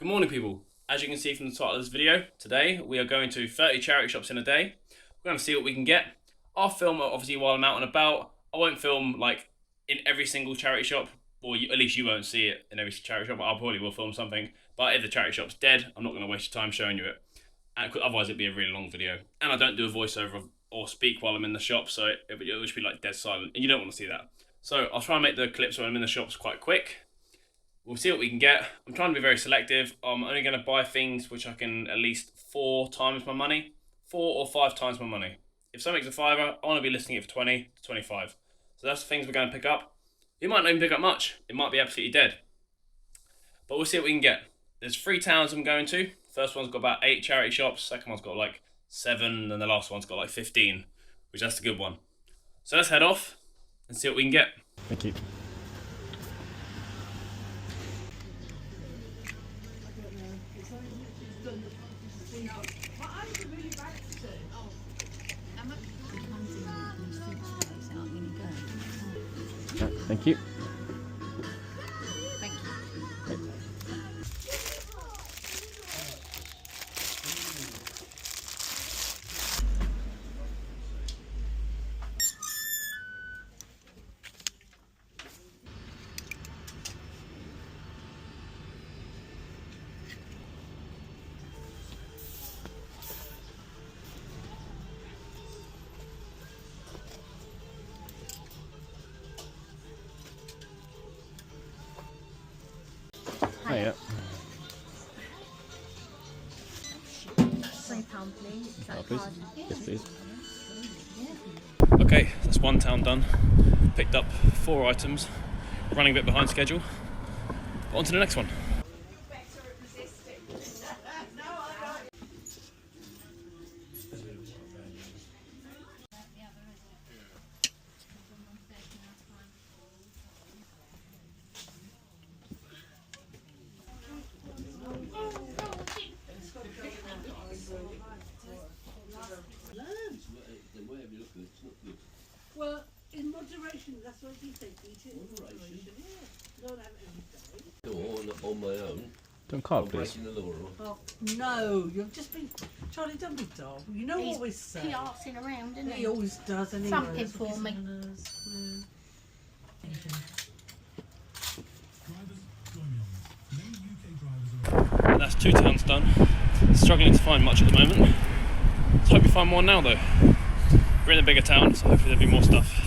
Good morning, people. As you can see from the title of this video, today we are going to 30 charity shops in a day. We're going to see what we can get. I'll film obviously while I'm out and about. I won't film like in every single charity shop, or at least you won't see it in every charity shop. I probably will film something, but if the charity shop's dead, I'm not going to waste your time showing you it. And otherwise it'd be a really long video. And I don't do a voiceover or speak while I'm in the shop, so it would just be like dead silent, and you don't want to see that. So I'll try and make the clips when I'm in the shops quite quick. We'll see what we can get. I'm trying to be very selective. I'm only going to buy things which I can at least 4 times my money. 4 or 5 times my money. If something's a fiver, I want to be listing it for 20 to 25. So that's the things we're going to pick up. You might not even pick up much. It might be absolutely dead. But we'll see what we can get. There's 3 towns I'm going to. First one's got about 8 charity shops. Second one's got like 7. And the last one's got like 15. Which that's a good one. So let's head off and see what we can get. Thank you. Thank you. Thank you. Hiya. £3, please. Is that Oh, please. card? Yes, please. Okay, that's one town done. Picked up 4 items. Running a bit behind schedule. But on to the next one. Well, in moderation, that's what you think. Eat it in moderation, yeah. Don't have it every day. On my own. Don't card, I'm please. breaking the law. Oh, no, you've just been... Charlie, don't be dull. You know He's what we say. PR'ing around, isn't He he? always does, anyway. Thumping for me. That's 2 towns done. Struggling to find much at the moment. Let's hope we find more now though. We're in a bigger town, so hopefully there'll be more stuff.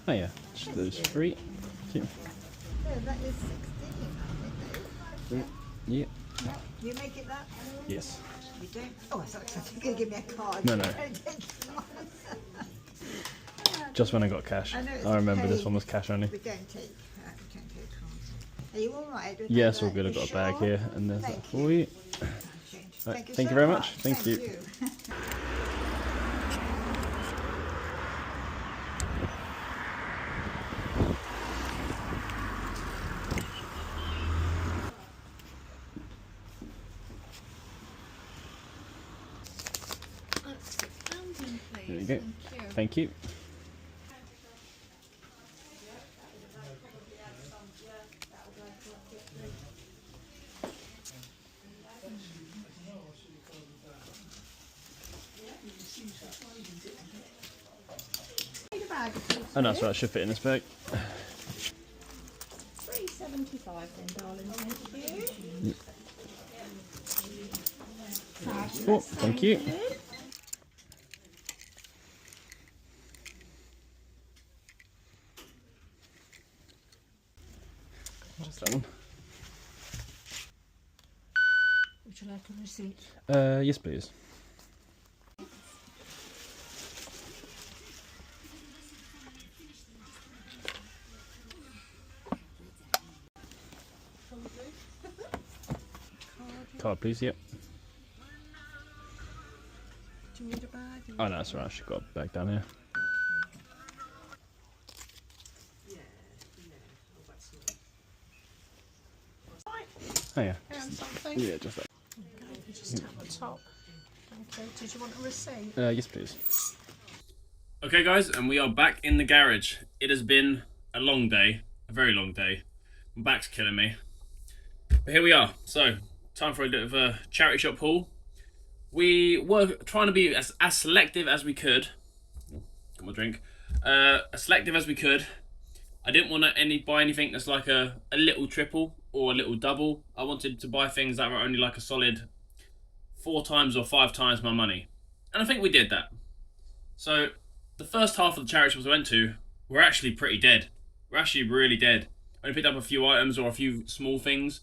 Hiya. Just those 3. Thank you. No, that is 16. Yeah. You make it that? Yes. You don't? Oh, I thought you were going to give me a card. No, no. Just when I got cash. I know it's I remember this paid. one was cash only. We don't take cards. Are you all right? with Yeah, it's that? all good. I've You got a bag sure? here, and there's that Thank for you. Thank you thank so you very much. Thank Thank you. you. There you go. Thank you. Oh, no, that's right. I should fit in this bag. £3.75 then, darling. Thank you. Oh, thank you. What's that one? Would you like a receipt? Yes, please. Card, please. Yep. Do you need a bag? Oh no, that's alright. I've got a bag down here. Oh yeah. And something? Yeah, just that. Okay, you just tap the top. Okay, did you want a receipt? Yes, please. Okay, guys, and we are back in the garage. It has been a long day, a very long day. My back's killing me. But here we are. So, time for a bit of a charity shop haul. We were trying to be as selective as we could. Got my drink. As selective as we could. I didn't want to buy anything that's like a little triple or a little double. I wanted to buy things that were only like a solid 4 times or 5 times my money. And I think we did that. So, the first half of the charity shops I went to were actually pretty dead. We're actually really dead. I only picked up a few items or a few small things.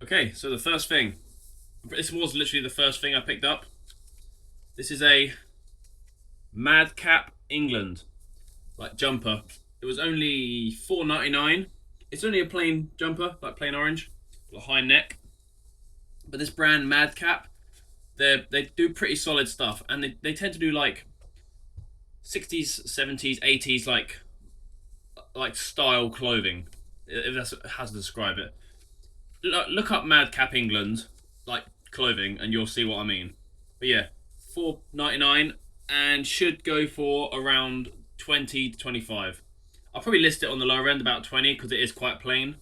Okay, so the first thing. This was literally the first thing I picked up. This is a Madcap England jumper. It was only $4.99. It's only a plain jumper, like plain orange, with a high neck. But this brand Madcap, they do pretty solid stuff, and they tend to do like 60s, 70s, 80s like style clothing. If that's how to describe it. Look up Madcap England clothing, and you'll see what I mean. But yeah, $4.99 and should go for around 20 to 25. I'll probably list it on the lower end about 20 because it is quite plain.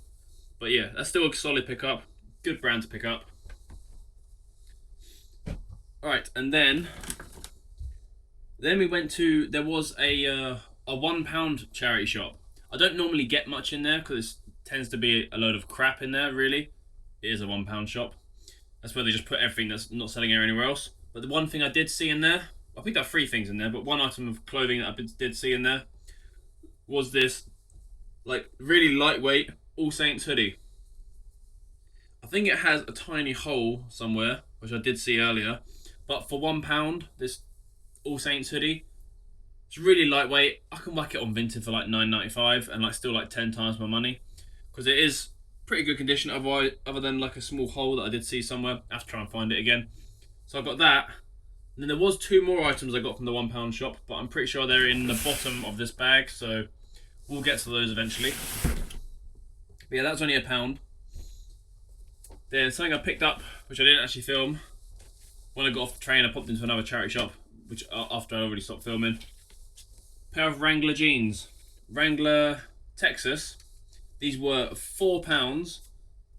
But yeah, that's still a solid pickup. Good brand to pick up. Alright, and then we went to, there was a £1 charity shop. I don't normally get much in there because it tends to be a load of crap in there, really. It is a £1 shop. That's where they just put everything that's not selling anywhere else. But the one thing I did see in there, I picked up 3 things in there, but one item of clothing that I did see in there was this really lightweight All Saints hoodie. I think it has a tiny hole somewhere, which I did see earlier. But for £1, this All Saints hoodie, it's really lightweight. I can whack it on Vinted for $9.95 and still 10 times my money, because it is pretty good condition. Other than a small hole that I did see somewhere. I have to try and find it again. So I got that. And then there was 2 more items I got from the £1 shop, but I'm pretty sure they're in the bottom of this bag, so we'll get to those eventually. But yeah, that was only £1. Then something I picked up, which I didn't actually film. When I got off the train, I popped into another charity shop, which after I already stopped filming. Pair of Wrangler jeans. Wrangler Texas. These were £4.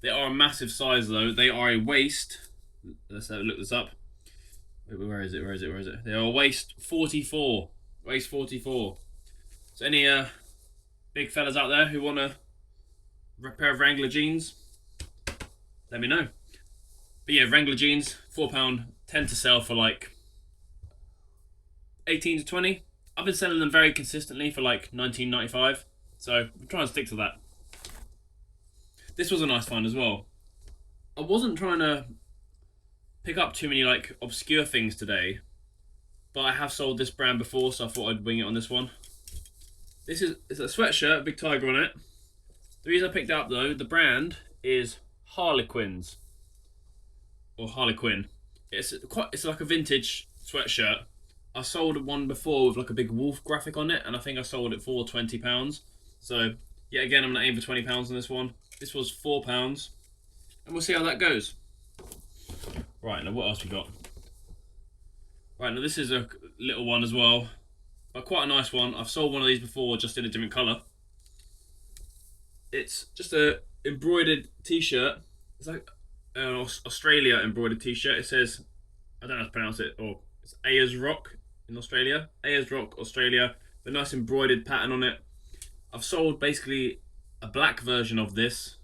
They are a massive size though. They are a waist. Let's look this up. Where is it? They are a waist 44. Waist 44. So any big fellas out there who want a pair of Wrangler jeans, let me know. But yeah, Wrangler jeans, £4, tend to sell for 18 to 20. I've been selling them very consistently for $19.95, so I'm trying to stick to that. This was a nice find as well. I wasn't trying to pick up too many obscure things today, but I have sold this brand before, so I thought I'd wing it on this one. It's a sweatshirt, big tiger on it. The reason I picked it up though, the brand is Harlequins. Or Harlequin. It's like a vintage sweatshirt. I sold one before with a big wolf graphic on it, and I think I sold it for £20. So yet again, I'm gonna aim for £20 on this one. This was £4, and we'll see how that goes. Right, now what else we got? Right, now this is a little one as well, but quite a nice one. I've sold one of these before, just in a different colour. It's just a embroidered t-shirt. It's like an Australia embroidered t-shirt. It says, I don't know how to pronounce it, or it's Ayers Rock in Australia. Ayers Rock, Australia. A nice embroidered pattern on it. I've sold basically a black version of this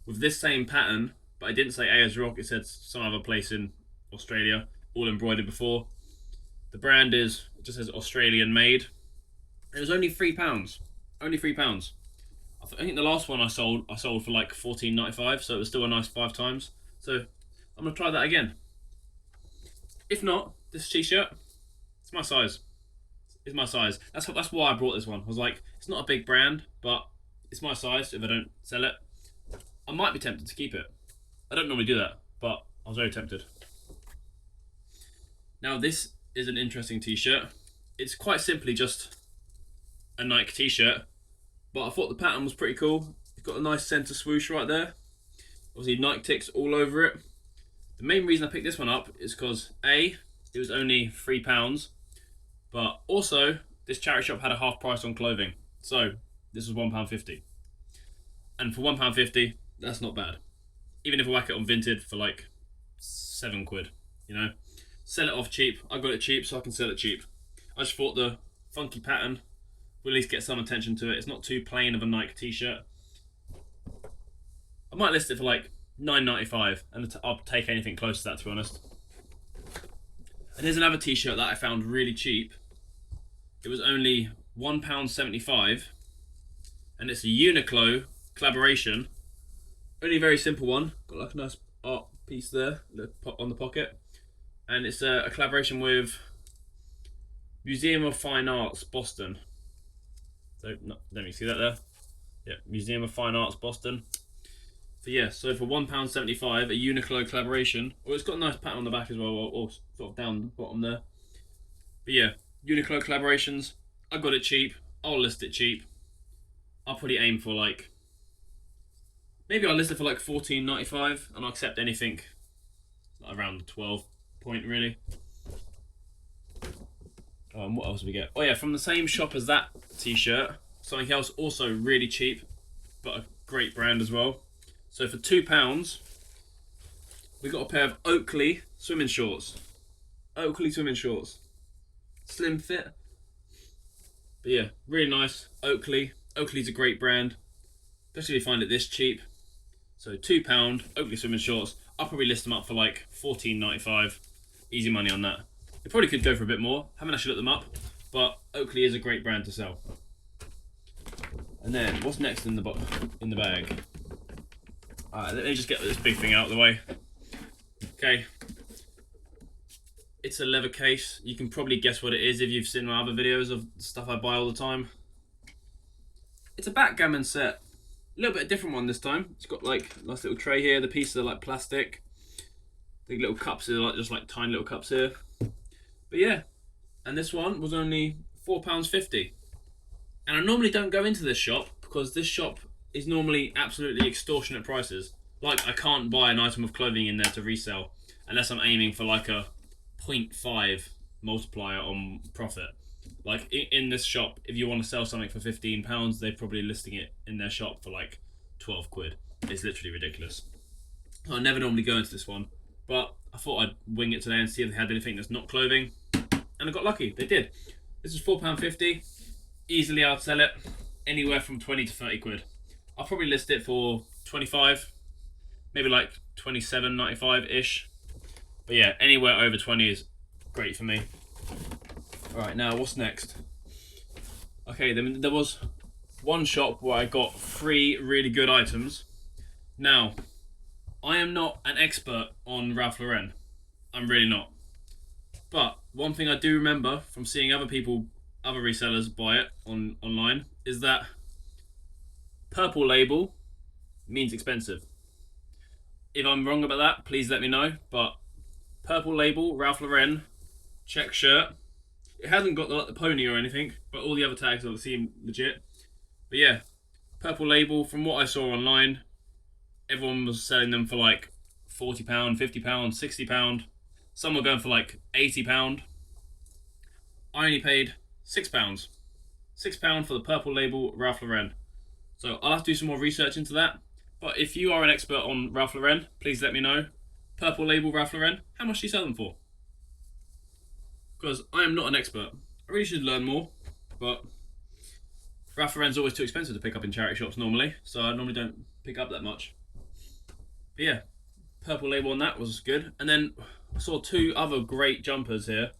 with this same pattern, but it didn't say Ayers Rock, it said some other place in Australia, all embroidered before. The brand it just says Australian made. It was only £3. Only £3. I think the last one I sold for $14.95, so it was still a nice 5 times. So I'm gonna try that again. If not, this t-shirt, it's my size. It's my size. That's why I brought this one. I was like, it's not a big brand, but It's my size, so if I don't sell it, I might be tempted to keep it. I don't normally do that, but I was very tempted. Now this is an interesting t-shirt. It's quite simply just a Nike t-shirt, but I thought the pattern was pretty cool. It's got a nice center swoosh right there. Obviously Nike ticks all over it. The main reason I picked this one up is because A, it was only £3, but also this charity shop had a half price on clothing. So this was £1.50. And for £1.50, that's not bad. Even if I whack it on Vinted for like £7, you know. Sell it off cheap. I got it cheap, so I can sell it cheap. I just thought the funky pattern will at least get some attention to it. It's not too plain of a Nike t-shirt. I might list it for like £9.95, and I'll take anything close to that, to be honest. And here's another t-shirt that I found really cheap. It was only £1.75, and it's a Uniqlo collaboration. Only a very simple one. Got like a nice art piece there on the pocket, and it's a collaboration with Museum of Fine Arts Boston. So let me see that there. Yeah, Museum of Fine Arts Boston. So yeah, so for £1.75, a Uniqlo collaboration. Well, it's got a nice pattern on the back as well, or sort of down the bottom there. But yeah, Uniqlo collaborations. I got it cheap. I'll list it cheap. I'll probably aim for like, maybe I'll list it for like £14.95, and I'll accept anything around the 12 point really. And what else did we get? Oh yeah, from the same shop as that t-shirt, something else also really cheap, but a great brand as well. So for £2, we got a pair of Oakley swimming shorts. Oakley swimming shorts. Slim fit. But yeah, really nice. Oakley. Oakley's a great brand, especially if you find it this cheap. So £2 Oakley swimming shorts. I'll probably list them up for like £14.95. Easy money on that. They probably could go for a bit more. Haven't actually looked them up, but Oakley is a great brand to sell. And then what's next in the bag? Alright, let me just get this big thing out of the way. Okay. It's a leather case. You can probably guess what it is if you've seen my other videos of stuff I buy all the time. It's a backgammon set. A little bit of a different one this time. It's got like a nice little tray here. The pieces are like plastic. The little cups are like just like tiny little cups here. But yeah, and this one was only £4.50. And I normally don't go into this shop because this shop is normally absolutely extortionate prices. Like, I can't buy an item of clothing in there to resell unless I'm aiming for like a 0.5 multiplier on profit. Like in this shop, if you want to sell something for £15, they're probably listing it in their shop for like £12. It's literally ridiculous. I never normally go into this one, but I thought I'd wing it today and see if they had anything that's not clothing. And I got lucky, they did. This is £4.50. Easily I'd sell it anywhere from 20 to 30 quid. I'll probably list it for 25, maybe like 27.95-ish. But yeah, anywhere over 20 is great for me. Alright, now what's next? Okay, then there was one shop where I got 3 really good items. Now, I am not an expert on Ralph Lauren. I'm really not. But one thing I do remember from seeing other resellers buy it online is that purple label means expensive. If I'm wrong about that, please let me know. But purple label, Ralph Lauren, check shirt. It hasn't got the pony or anything, but all the other tags seem legit. But yeah, purple label, from what I saw online, everyone was selling them for like £40, £50, £60. Some were going for like £80. I only paid £6. £6 for the purple label Ralph Lauren. So I'll have to do some more research into that. But if you are an expert on Ralph Lauren, please let me know. Purple label Ralph Lauren, how much do you sell them for? Because I am not an expert. I really should learn more, but Ralph Lauren's always too expensive to pick up in charity shops normally, so I normally don't pick up that much. But yeah, purple label on that was good. And then I saw 2 other great jumpers here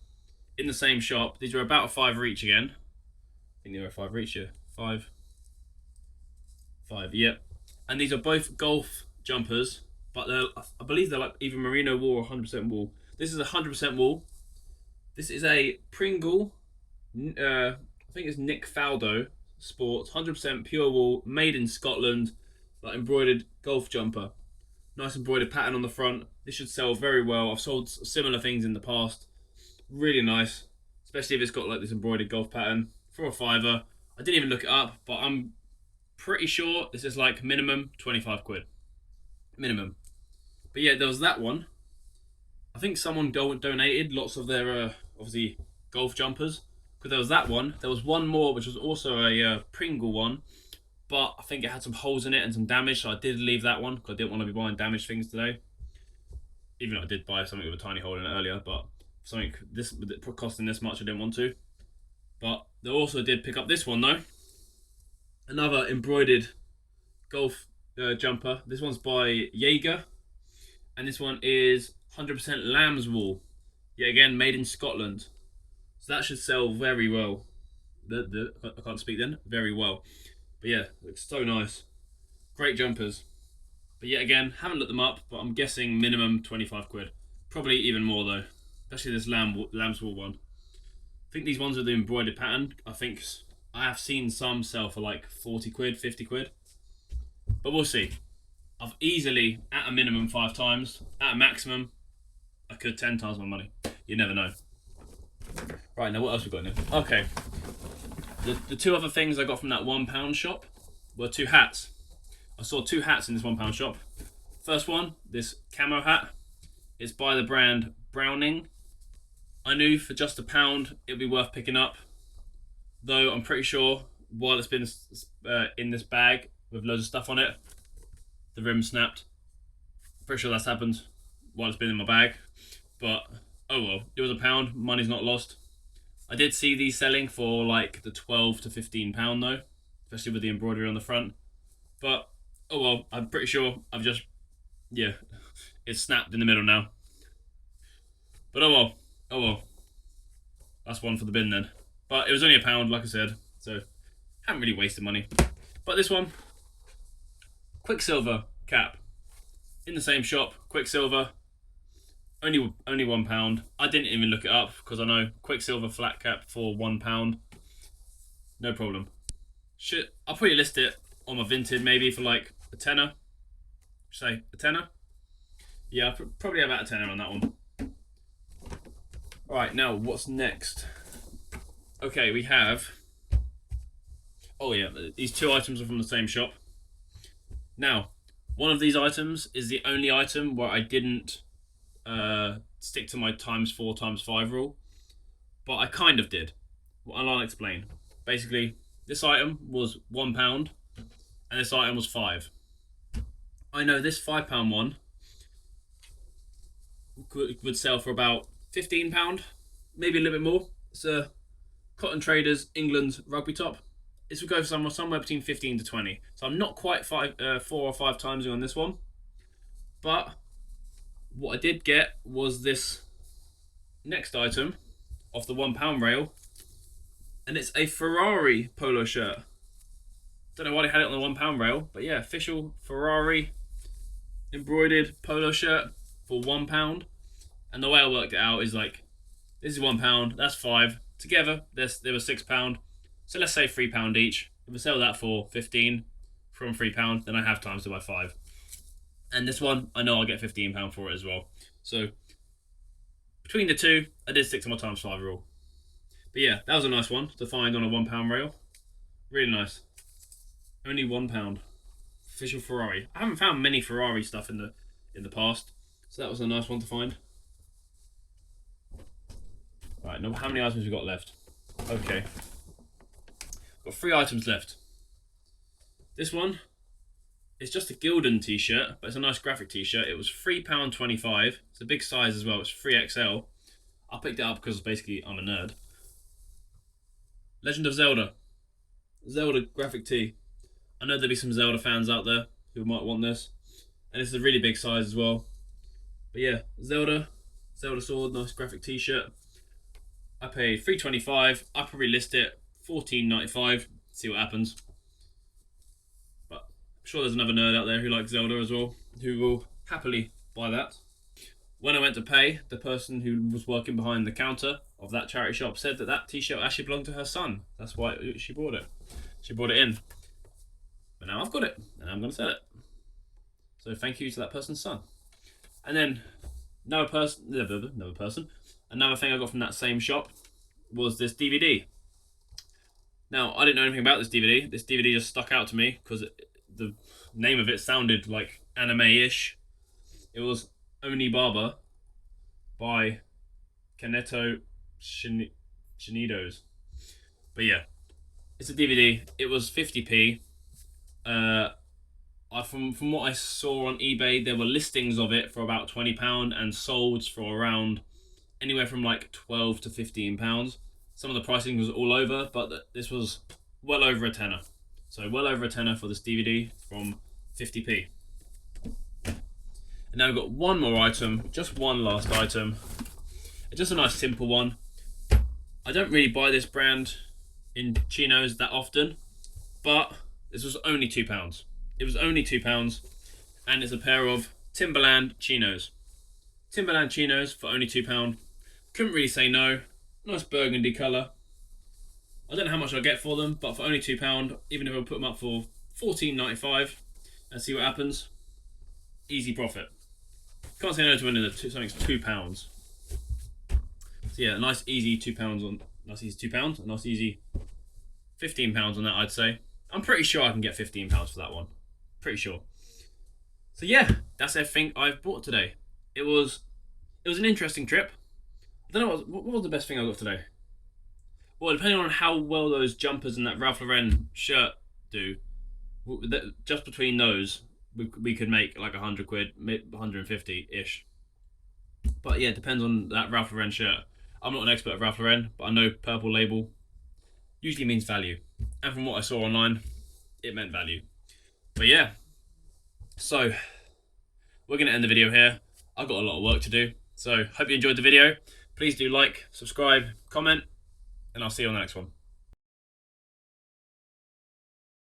in the same shop. These were about a £5 each again. I think they were a £5 each, yeah. Five, yep. And these are both golf jumpers, but I believe they're like either merino wool or 100% wool. This is 100% wool. This is a Pringle, I think it's Nick Faldo Sports, 100% pure wool, made in Scotland, like embroidered golf jumper. Nice embroidered pattern on the front. This should sell very well. I've sold similar things in the past. Really nice, especially if it's got like this embroidered golf pattern. For a £5. I didn't even look it up, but I'm pretty sure this is like minimum 25 quid. Minimum. But yeah, there was that one. I think someone donated lots of their, obviously, golf jumpers. Because there was that one. There was one more, which was also a Pringle one. But I think it had some holes in it and some damage, so I did leave that one. Because I didn't want to be buying damaged things today. Even though I did buy something with a tiny hole in it earlier. But something this costing this much, I didn't want to. But they also did pick up this one, though. Another embroidered golf jumper. This one's by Jaeger. And this one is 100% lamb's wool. Yet again, made in Scotland. So that should sell very well. I can't speak then. Very well. But yeah, looks so nice. Great jumpers. But yet again, haven't looked them up, but I'm guessing minimum 25 quid. Probably even more though. Especially this lamb's wool one. I think these ones with the embroidered pattern, I have seen some sell for like 40 quid, 50 quid. But we'll see. I've easily, at a minimum, 5 times. At a maximum, I could 10 times my money. You never know. Right, now what else we got in here? Okay. The 2 other things I got from that £1 shop were 2 hats. I saw 2 hats in this £1 shop. First one, this camo hat. It's by the brand Browning. I knew for just £1 it would be worth picking up. Though I'm pretty sure while it's been in this bag with loads of stuff on it, the rim snapped. Pretty sure that's happened while it's been in my bag. But oh well, it was £1. Money's not lost. I did see these selling for like the £12 to £15 though, especially with the embroidery on the front. But oh well, I'm pretty sure it's snapped in the middle now. But oh well, that's one for the bin then. But it was only £1, like I said, so haven't really wasted money. But this one, Quicksilver cap, in the same shop, Quicksilver, only £1. I didn't even look it up because I know Quicksilver flat cap for £1, no problem. I'll probably list it on my Vinted maybe for like a tenner. Say a tenner. Yeah, probably about a tenner on that one. Right, now what's next? Okay, we have. Oh yeah, these 2 items are from the same shop. Now, one of these items is the only item where I didn't stick to my ×4 ×5 rule, but I kind of did. Well, I'll explain. Basically, this item was £1 and this item was £5. I know this £5 one would sell for about £15, maybe a little bit more. It's a Cotton Traders England rugby top. This would go for somewhere between 15 to 20. So I'm not quite 4 or 5 times on this one. But what I did get was this next item off the £1 rail. And it's a Ferrari polo shirt. Don't know why they had it on the £1 rail. But yeah, official Ferrari embroidered polo shirt for £1. And the way I worked it out is like, this is £1, that's 5. Together, they were £6. So let's say £3 each. If I sell that for 15 from £3, then I have times to buy 5. And this one, I know I'll get £15 for it as well. So between the 2, I did stick to my ×5 rule. But yeah, that was a nice one to find on a £1 rail. Really nice. Only £1. Official Ferrari. I haven't found many Ferrari stuff in the past, so that was a nice one to find. Right, now how many items we got left? Okay. Got 3 items left. This one is just a Gildan t-shirt, but it's a nice graphic t-shirt. It was £3.25. It's a big size as well. It's 3XL. I picked it up because basically I'm a nerd. Legend of Zelda. Zelda graphic tee. I know there'll be some Zelda fans out there who might want this. And this is a really big size as well. But yeah, Zelda sword, nice graphic t-shirt. I paid $3.25. I probably list it $14.95. See what happens. But I'm sure there's another nerd out there who likes Zelda as well, who will happily buy that. When I went to pay, the person who was working behind the counter of that charity shop said that that t-shirt actually belonged to her son. That's why she bought it. she brought it in. But now I've got it, and I'm going to sell it. So thank you to that person's son. And then another thing I got from that same shop was this DVD. Now, I didn't know anything about this DVD. This DVD just stuck out to me because the name of it sounded like anime-ish. It was Onibaba by Kaneto Shinidos. But yeah, it's a DVD. It was 50p. From what I saw on eBay, there were listings of it for about £20 and solds for around anywhere from like £12 to £15. Some of the pricing was all over, but this was well over a tenner. So well over a tenner for this DVD from 50p. And now we've got one more item, just one last item. It's just a nice simple one. I don't really buy this brand in chinos that often, but this was only £2. It was only £2, and it's a pair of Timberland chinos. Timberland chinos for only £2. Couldn't really say no. Nice burgundy colour. I don't know how much I'll get for them, but for only £2, even if I put them up for $14.95 and see what happens, easy profit. Can't say no to winning something's £2. So yeah, a nice easy £2 on nice easy £2, a nice easy £15 on that, I'd say. I'm pretty sure I can get £15 for that one. Pretty sure. So yeah, that's everything I've bought today. It was an interesting trip. I don't know what was the best thing I got today. Well, depending on how well those jumpers and that Ralph Lauren shirt do, just between those, we could make like 100 quid, 150-ish. But yeah, it depends on that Ralph Lauren shirt. I'm not an expert at Ralph Lauren, but I know purple label usually means value. And from what I saw online, it meant value. But yeah, so we're going to end the video here. I've got a lot of work to do. So hope you enjoyed the video. Please do like, subscribe, comment, and I'll see you on the next one.